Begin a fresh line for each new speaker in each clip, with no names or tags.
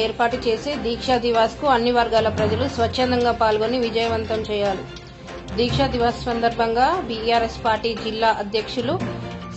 ఏర్పాటు చేసి దీక్షా దివాస్కు అన్ని వర్గాల ప్రజలు స్వచ్ఛందంగా పాల్గొని విజయవంతం చేయాలి. దీక్షా దివాస్ సందర్భంగా బీఆర్ఎస్ పార్టీ జిల్లా అధ్యక్షులు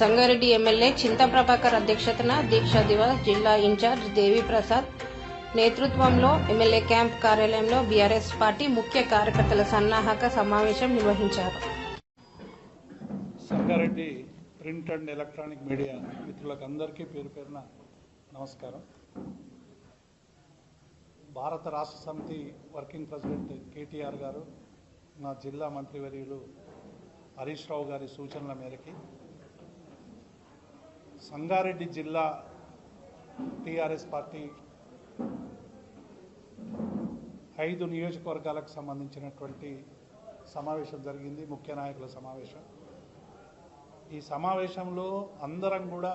సంగారెడ్డి ఎమ్మెల్యే చింతా ప్రభాకర్ అధ్యక్షతన దీక్షా దివాస్ జిల్లా ఇన్ఛార్జ్ దేవిప్రసాద్ నేతృత్వంలో ఎమ్మెల్యే క్యాంప్ కార్యాలయంలో బీఆర్ఎస్ పార్టీ ముఖ్య కార్యకర్తల సన్నాహక సమావేశం నిర్వహించారు.
Sangareddy print and electronic media మిత్రులకు అందరికీ పేరు పేరున నమస్కారం. భారత రాష్ట్ర సమితి వర్కింగ్ ప్రెసిడెంట్ కేటీఆర్ గారు, మా జిల్లా మంత్రివర్యులు హరీష్ రావు గారి సూచనల మేరకి సంగారెడ్డి జిల్లా టీఆర్ఎస్ పార్టీ 5 నియోజకవర్గాలకు సంబంధించినటువంటి సమావేశం జరిగింది, ముఖ్య నాయకుల సమావేశం. ఈ సమావేశంలో అందరం కూడా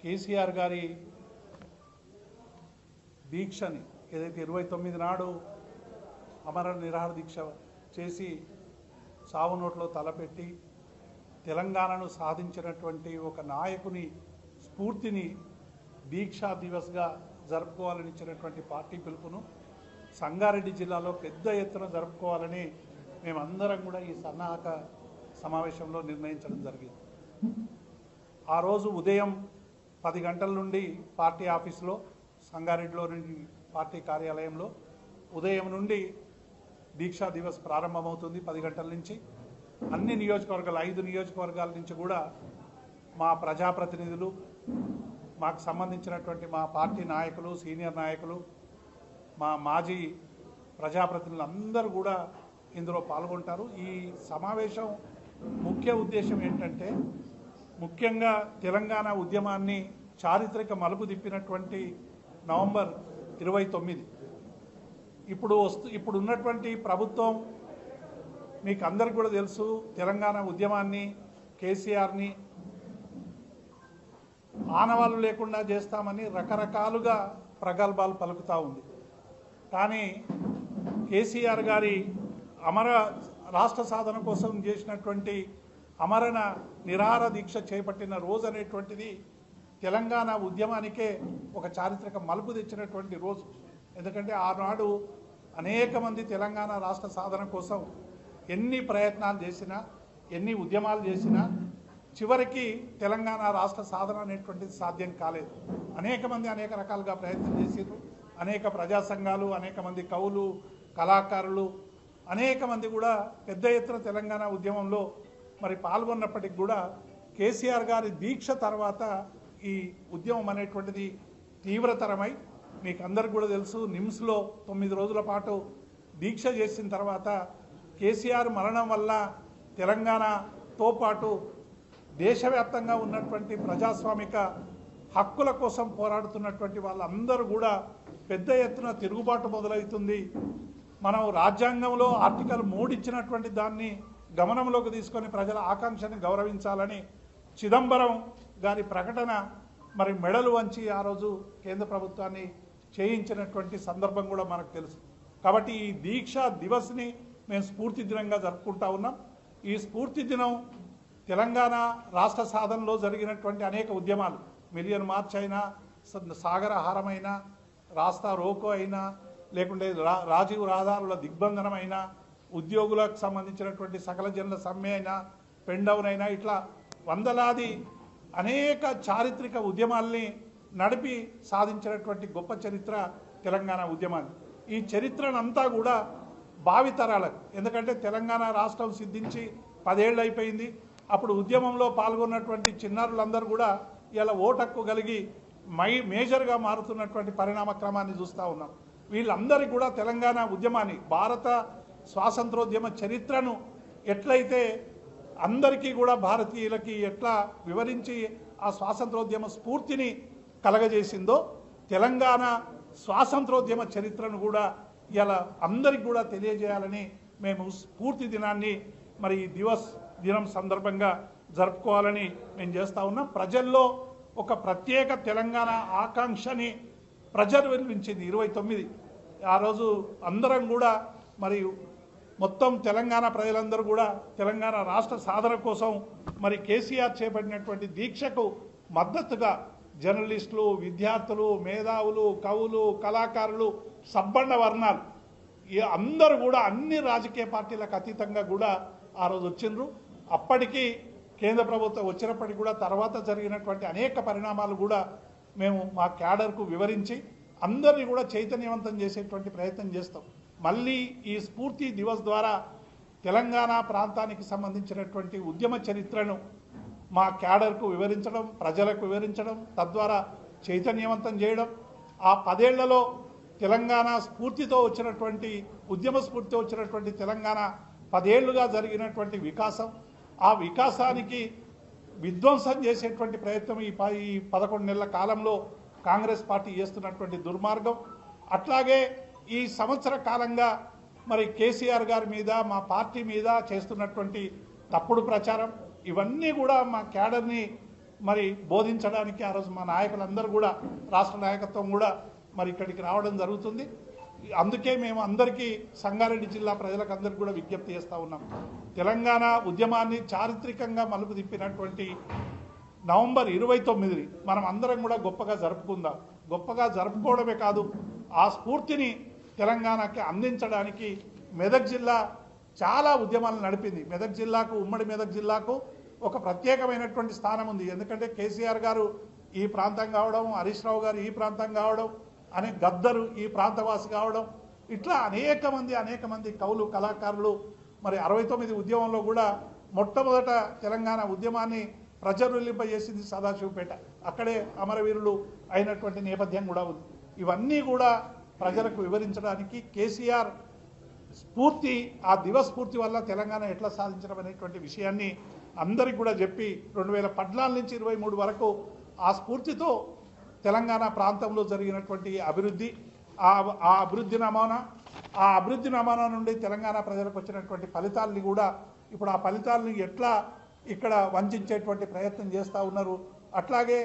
కేసీఆర్ గారి దీక్షని ఏదైతే 29 నాడు అమర నిరాహార దీక్ష చేసి సావు నోట్లో తలపెట్టి తెలంగాణను సాధించినటువంటి ఒక నాయకుని స్ఫూర్తిని దీక్షా దివస్గా జరుపుకోవాలని ఇచ్చినటువంటి పార్టీ పిలుపును సంగారెడ్డి జిల్లాలో పెద్ద ఎత్తున జరుపుకోవాలని మేమందరం కూడా ఈ సన్నాహక సమావేశంలో నిర్ణయించడం జరిగింది. ఆ రోజు ఉదయం 10 గంటల నుండి పార్టీ ఆఫీసులో సంగారెడ్డిలో నుండి పార్టీ కార్యాలయంలో ఉదయం నుండి దీక్షా దివస్ ప్రారంభమవుతుంది. 10 గంటల నుంచి అన్ని నియోజకవర్గాలు 5 నియోజకవర్గాల నుంచి కూడా మా ప్రజాప్రతినిధులు, మాకు సంబంధించినటువంటి మా పార్టీ నాయకులు, సీనియర్ నాయకులు, మా మాజీ ప్రజాప్రతినిధులు అందరూ కూడా ఇందులో పాల్గొంటారు. ఈ సమావేశం ముఖ్య ఉద్దేశం ఏంటంటే, ముఖ్యంగా తెలంగాణ ఉద్యమాన్ని చారిత్రక మలుపు తిప్పినటువంటి నవంబర్ 29 ఇప్పుడు ఉన్నటువంటి ప్రభుత్వం మీకు అందరికి కూడా తెలుసు, తెలంగాణ ఉద్యమాన్ని కేసీఆర్ని ఆనవాళ్ళు లేకుండా చేస్తామని రకరకాలుగా ప్రగల్భాలు పలుకుతూ ఉంది. కానీ కేసీఆర్ గారి రాష్ట్ర సాధన కోసం చేసినటువంటి అమరణ నిరాహార దీక్ష చేపట్టిన రోజు అనేటువంటిది తెలంగాణ ఉద్యమానికే ఒక చారిత్రక మలుపు తెచ్చినటువంటి రోజు. ఎందుకంటే ఆనాడు అనేక మంది తెలంగాణ రాష్ట్ర సాధన కోసం ఎన్ని ప్రయత్నాలు చేసినా, ఎన్ని ఉద్యమాలు చేసినా చివరికి తెలంగాణ రాష్ట్ర సాధన అనేటువంటిది సాధ్యం కాలేదు. అనేక మంది అనేక రకాలుగా ప్రయత్నం చేసారు. అనేక ప్రజా సంఘాలు, అనేక మంది కవులు, కళాకారులు, అనేక మంది కూడా పెద్ద ఎత్తున తెలంగాణ ఉద్యమంలో మరి పాల్గొన్నప్పటికి కూడా కేసీఆర్ గారి దీక్ష తర్వాత ఈ ఉద్యమం అనేటువంటిది తీవ్రతరమై, మీకు అందరికి కూడా తెలుసు, నిమ్స్లో 9 రోజుల పాటు దీక్ష చేసిన తర్వాత కేసీఆర్ మరణం వల్ల తెలంగాణతో పాటు దేశవ్యాప్తంగా ఉన్నటువంటి ప్రజాస్వామిక హక్కుల కోసం పోరాడుతున్నటువంటి వాళ్ళందరూ కూడా పెద్ద ఎత్తున తిరుగుబాటు మొదలవుతుంది. మనం రాజ్యాంగంలో ఆర్టికల్ 3 ఇచ్చినటువంటి దాన్ని గమనంలోకి తీసుకొని ప్రజల ఆకాంక్షని గౌరవించాలని చిదంబరం గారి ప్రకటన మరి మెడలు వంచి ఆ రోజు కేంద్ర ప్రభుత్వాన్ని చేయించినటువంటి సందర్భం కూడా మనకు తెలుసు. కాబట్టి ఈ దీక్షా దివస్ని మేము స్ఫూర్తి దినంగా జరుపుకుంటా ఉన్నాం. ఈ స్ఫూర్తి దినం తెలంగాణ రాష్ట్ర సాధనలో జరిగినటువంటి అనేక ఉద్యమాలు, మిలియన్ మార్చ్ అయినా, సాగర హారం అయినా, రాస్తా రోకో అయినా, లేకుంటే రాజీవ్ రహదారుల దిగ్బంధనం అయినా, ఉద్యోగులకు సంబంధించినటువంటి సకల జనుల సమ్మె అయినా, పెండౌన్ అయినా, ఇట్లా వందలాది అనేక చారిత్రక ఉద్యమాల్ని నడిపి సాధించినటువంటి గొప్ప చరిత్ర తెలంగాణ ఉద్యమాన్ని. ఈ చరిత్రనంతా కూడా భావితరాలకు, ఎందుకంటే తెలంగాణ రాష్ట్రం సిద్ధించి 10 ఏళ్ళు అయిపోయింది. అప్పుడు ఉద్యమంలో పాల్గొన్నటువంటి చిన్నారులందరూ కూడా ఇలా ఓటక్కు కలిగి మేజర్గా మారుతున్నటువంటి పరిణామ క్రమాన్ని చూస్తూ ఉన్నాం. వీళ్ళందరికీ కూడా తెలంగాణ ఉద్యమాన్ని, భారత స్వాతంత్రోద్యమ చరిత్రను ఎట్లయితే అందరికీ కూడా భారతీయులకి ఎట్లా వివరించి ఆ స్వాతంత్రోద్యమ స్ఫూర్తిని కలగజేసిందో, తెలంగాణ స్వాతంత్రోద్యమ చరిత్రను కూడా ఇలా అందరికి కూడా తెలియజేయాలని మేము స్ఫూర్తి దినాన్ని మరి ఈ దినం సందర్భంగా జరుపుకోవాలని మేము చేస్తూ ఉన్నాం. ప్రజల్లో ఒక ప్రత్యేక తెలంగాణ ఆకాంక్షని ప్రజ్వలించింది 29. ఆ రోజు అందరం కూడా మరి మొత్తం తెలంగాణ ప్రజలందరూ కూడా తెలంగాణ రాష్ట్ర సాధన కోసం మరి కేసీఆర్ చేపట్టినటువంటి దీక్షకు మద్దతుగా జర్నలిస్టులు, విద్యార్థులు, మేధావులు, కవులు, కళాకారులు, సబ్బండ వర్ణాలు అందరూ కూడా అన్ని రాజకీయ పార్టీలకు అతీతంగా కూడా ఆ రోజు వచ్చిండ్రు. అప్పటికి కేంద్ర ప్రభుత్వం వచ్చినప్పటికీ కూడా తర్వాత జరిగినటువంటి అనేక పరిణామాలు కూడా మేము మా క్యాడర్కు వివరించి అందరినీ కూడా చైతన్యవంతం చేసేటువంటి ప్రయత్నం చేస్తాం. మళ్ళీ ఈ స్ఫూర్తి దివస్ ద్వారా తెలంగాణ ప్రాంతానికి సంబంధించినటువంటి ఉద్యమ చరిత్రను మా క్యాడర్కు వివరించడం, ప్రజలకు వివరించడం, తద్వారా చైతన్యవంతం చేయడం, ఆ 10 ఏళ్లలో తెలంగాణ స్ఫూర్తితో వచ్చినటువంటి ఉద్యమ స్ఫూర్తితో వచ్చినటువంటి తెలంగాణ 10 ఏళ్లుగా జరిగినటువంటి వికాసం, ఆ వికాసానికి విధ్వంసం చేసేటువంటి ప్రయత్నం ఈ 11 నెలల కాలంలో కాంగ్రెస్ పార్టీ చేస్తున్నటువంటి దుర్మార్గం, అట్లాగే ఈ సంవత్సర కాలంగా మరి కేసీఆర్ గారి మీద మా పార్టీ మీద చేస్తున్నటువంటి తప్పుడు ప్రచారం, ఇవన్నీ కూడా మా క్యాడర్ని మరి బోధించడానికి ఆ రోజు మా నాయకులందరూ కూడా రాష్ట్ర నాయకత్వం కూడా మరి ఇక్కడికి రావడం జరుగుతుంది. అందుకే మేము అందరికీ సంగారెడ్డి జిల్లా ప్రజలకు అందరికీ కూడా విజ్ఞప్తి చేస్తూ ఉన్నాం. తెలంగాణ ఉద్యమాన్ని చారిత్రకంగా మలుపు తిప్పినటువంటి నవంబర్ 29ని మనం అందరం కూడా గొప్పగా జరుపుకుందాం. గొప్పగా జరుపుకోవడమే కాదు, ఆ స్ఫూర్తిని తెలంగాణకి అందించడానికి మెదక్ జిల్లా చాలా ఉద్యమాలు నడిపింది. మెదక్ జిల్లాకు, ఉమ్మడి మెదక్ జిల్లాకు ఒక ప్రత్యేకమైనటువంటి స్థానం ఉంది. ఎందుకంటే కేసీఆర్ గారు ఈ ప్రాంతం కావడం, హరీష్ రావు గారు ఈ ప్రాంతం కావడం, గద్దరు ఈ ప్రాంతవాసి కావడం, ఇట్లా అనేక మంది కవులు, కళాకారులు మరి 69 ఉద్యమంలో కూడా మొట్టమొదట తెలంగాణ ఉద్యమాన్ని ప్రజ్వలింపజేసింది సదాశివపేట. అక్కడే అమరవీరులు అయినటువంటి నేపథ్యం కూడా ఉంది. ఇవన్నీ కూడా ప్రజలకు వివరించడానికి కేసీఆర్ స్ఫూర్తి, ఆ దివస్ఫూర్తి వల్ల తెలంగాణ ఎట్లా సాధించడం అనేటువంటి విషయాన్ని అందరికి కూడా చెప్పి 2014 నుంచి 23 వరకు ఆ స్ఫూర్తితో తెలంగాణ ప్రాంతంలో జరిగినటువంటి అభివృద్ధి, ఆ అభివృద్ధి నమూనా నుండి తెలంగాణ ప్రజలకు వచ్చినటువంటి ఫలితాలని కూడా ఇప్పుడు ఆ ఫలితాలని ఎట్లా ఇక్కడ వంచేటువంటి ప్రయత్నం చేస్తూ ఉన్నారు. అట్లాగే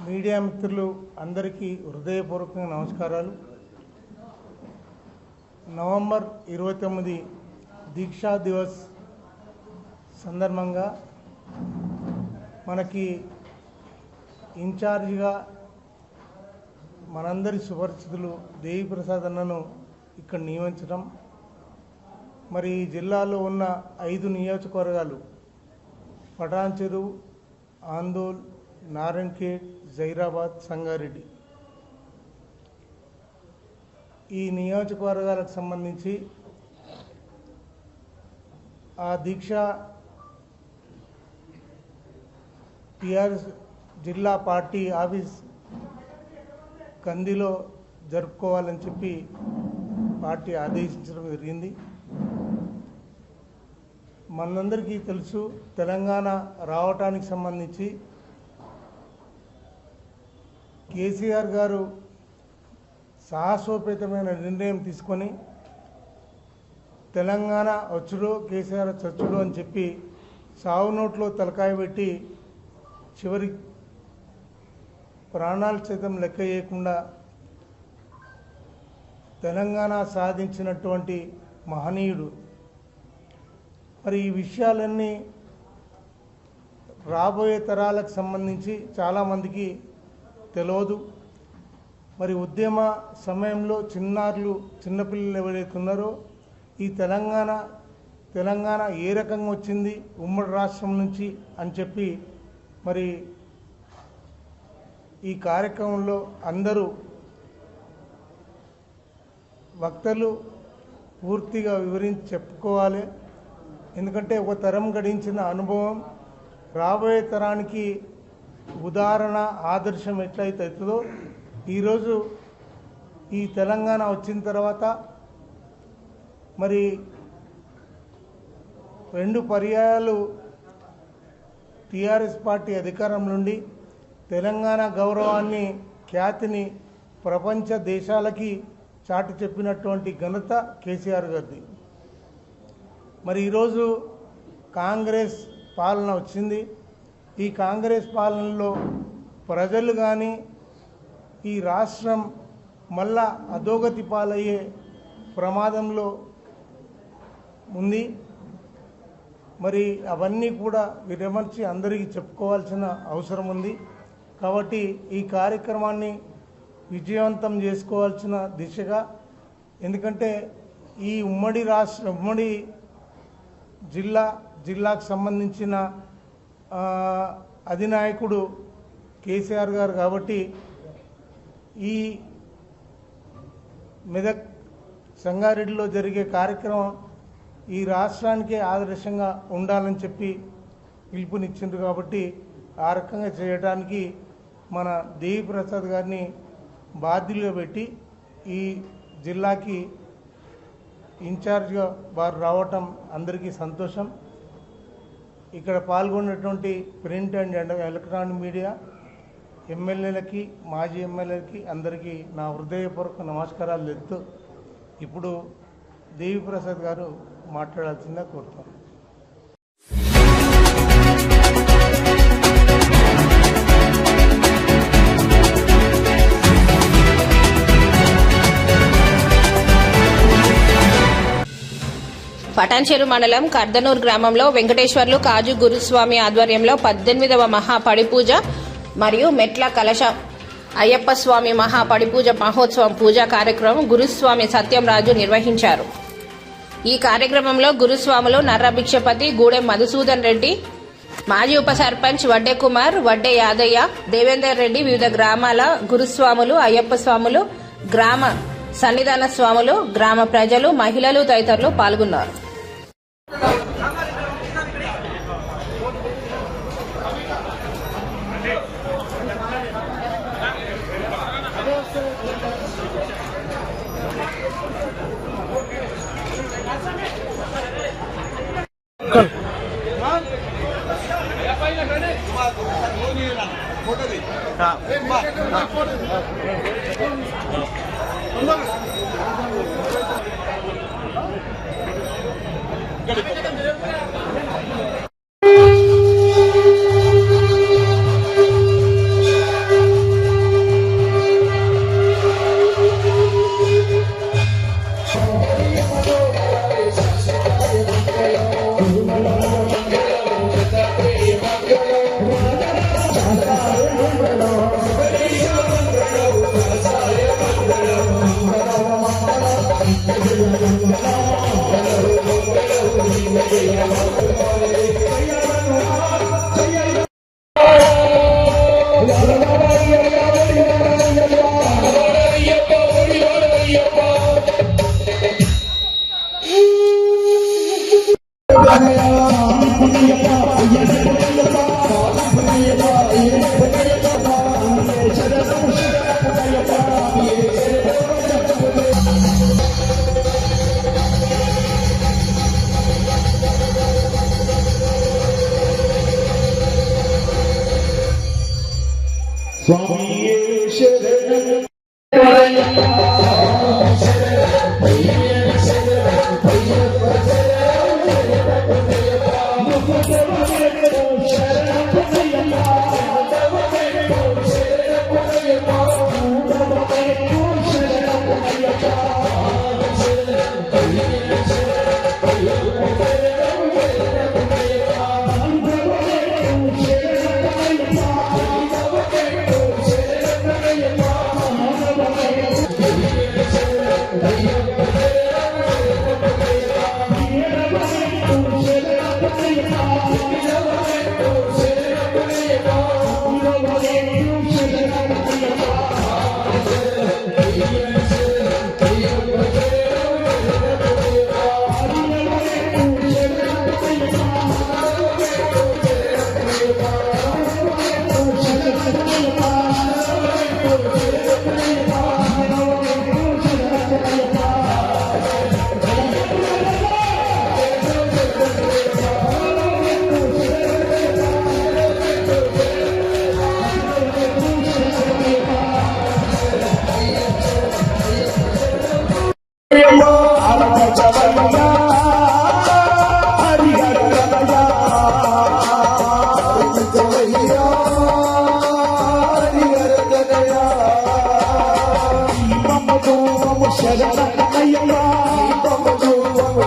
మీడియా మిత్రులు అందరికీ హృదయపూర్వకంగా నమస్కారాలు. నవంబర్ 29 దీక్షా దివస్ సందర్భంగా మనకి ఇన్ఛార్జిగా మనందరి సుపరిచితులు దేవిప్రసాద్ అన్నను ఇక్కడ నియమించడం, మరి ఈ జిల్లాలో ఉన్న 5 నియోజకవర్గాలు పటాన్ చెరువు, ఆందోళ్, నారాయణఖేడ్, జైరాబాద్, సంగారెడ్డి, ఈ నియోజకవర్గాలకు సంబంధించి ఆ దీక్ష టీఆర్ఎస్ జిల్లా పార్టీ ఆఫీస్ కందిలో జరుపుకోవాలని చెప్పి పార్టీ ఆదేశించడం జరిగింది. మనందరికీ తెలుసు, తెలంగాణ రావటానికి సంబంధించి కేసీఆర్ గారు సాహసోపేతమైన నిర్ణయం తీసుకొని తెలంగాణ వచ్చుడో కేసీఆర్ చచ్చుడో అని చెప్పి సావు నోట్లో తలకాయ పెట్టి చివరి ప్రాణాలు సైతం లెక్క చేయకుండా తెలంగాణ సాధించినటువంటి మహనీయుడు. మరి ఈ విషయాలన్నీ రాబోయే తరాలకు సంబంధించి చాలామందికి తెలియదు. మరి ఉద్యమ సమయంలో చిన్నపిల్లలు ఎవరైతే ఉన్నారో ఈ తెలంగాణ ఏ రకంగా వచ్చింది ఉమ్మడి రాష్ట్రం నుంచి అని చెప్పి మరి ఈ కార్యక్రమంలో అందరూ వక్తలు పూర్తిగా వివరించి చెప్పుకోవాలి. ఎందుకంటే ఒక తరం గడించిన అనుభవం రాబోయే తరానికి ఉదాహరణ, ఆదర్శం ఎట్లయితే అవుతుందో, ఈరోజు ఈ తెలంగాణ వచ్చిన తర్వాత మరి 2 పర్యాయాలు టీఆర్ఎస్ పార్టీ అధికారం నుండి తెలంగాణ గౌరవాన్ని, ఖ్యాతిని ప్రపంచ దేశాలకి చాటి చెప్పినటువంటి ఘనత కేసీఆర్ గారిది. మరి ఈరోజు కాంగ్రెస్ పాలన వచ్చింది. ఈ కాంగ్రెస్ పాలనలో ప్రజలు కానీ ఈ రాష్ట్రం మళ్ళా అధోగతి పాలయ్యే ప్రమాదంలో ఉంది. మరి అవన్నీ కూడా విరమర్చి అందరికీ చెప్పుకోవాల్సిన అవసరం ఉంది. కాబట్టి ఈ కార్యక్రమాన్ని విజయవంతం చేసుకోవాల్సిన దిశగా, ఎందుకంటే ఈ ఉమ్మడి జిల్లాకు సంబంధించిన అధినాయకుడు కేసీఆర్ గారు కాబట్టి ఈ మెదక్ సంగారెడ్డిలో జరిగే కార్యక్రమం ఈ రాష్ట్రానికే ఆదర్శంగా ఉండాలని చెప్పి పిలుపునిచ్చిండ్రు. కాబట్టి ఆ రకంగా చేయడానికి మన దేవి ప్రసాద్ గారిని బాధ్యులుగా పెట్టి ఈ జిల్లాకి ఇన్ఛార్జ్గా వారు రావటం అందరికీ సంతోషం. ఇక్కడ పాల్గొన్నటువంటి ప్రింట్ అండ్ ఎలక్ట్రానిక్ మీడియా ఎమ్మెల్యేలకి, మాజీ ఎమ్మెల్యేలకి అందరికీ నా హృదయపూర్వక నమస్కారాలు తెలుపుతూ ఇప్పుడు దేవి ప్రసాద్ గారు మాట్లాడాల్సిందిగా కోరుతాను.
పటాన్చెరు మండలం కర్దనూర్ గ్రామంలో వెంకటేశ్వర్లు కాజు గురుస్వామి ఆధ్వర్యంలో 18వ మహాపడిపూజ మరియు మెట్ల కలశ అయ్యప్ప స్వామి మహాపడిపూజ మహోత్సవం పూజా కార్యక్రమం గురుస్వామి సత్యంరాజు నిర్వహించారు. ఈ కార్యక్రమంలో గురుస్వాములు నర్ర భిక్షపతి, గూడెం మధుసూదన్ రెడ్డి, మాజీ ఉప సర్పంచ్ వడ్డే కుమార్, వడ్డే యాదయ్య, దేవేందర్ రెడ్డి, వివిధ గ్రామాల గురుస్వాములు, అయ్యప్ప స్వాములు, గ్రామ సన్నిధాన స్వాములు, గ్రామ ప్రజలు, మహిళలు తదితరులు పాల్గొన్నారు.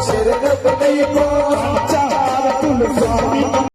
శరణ అయిపో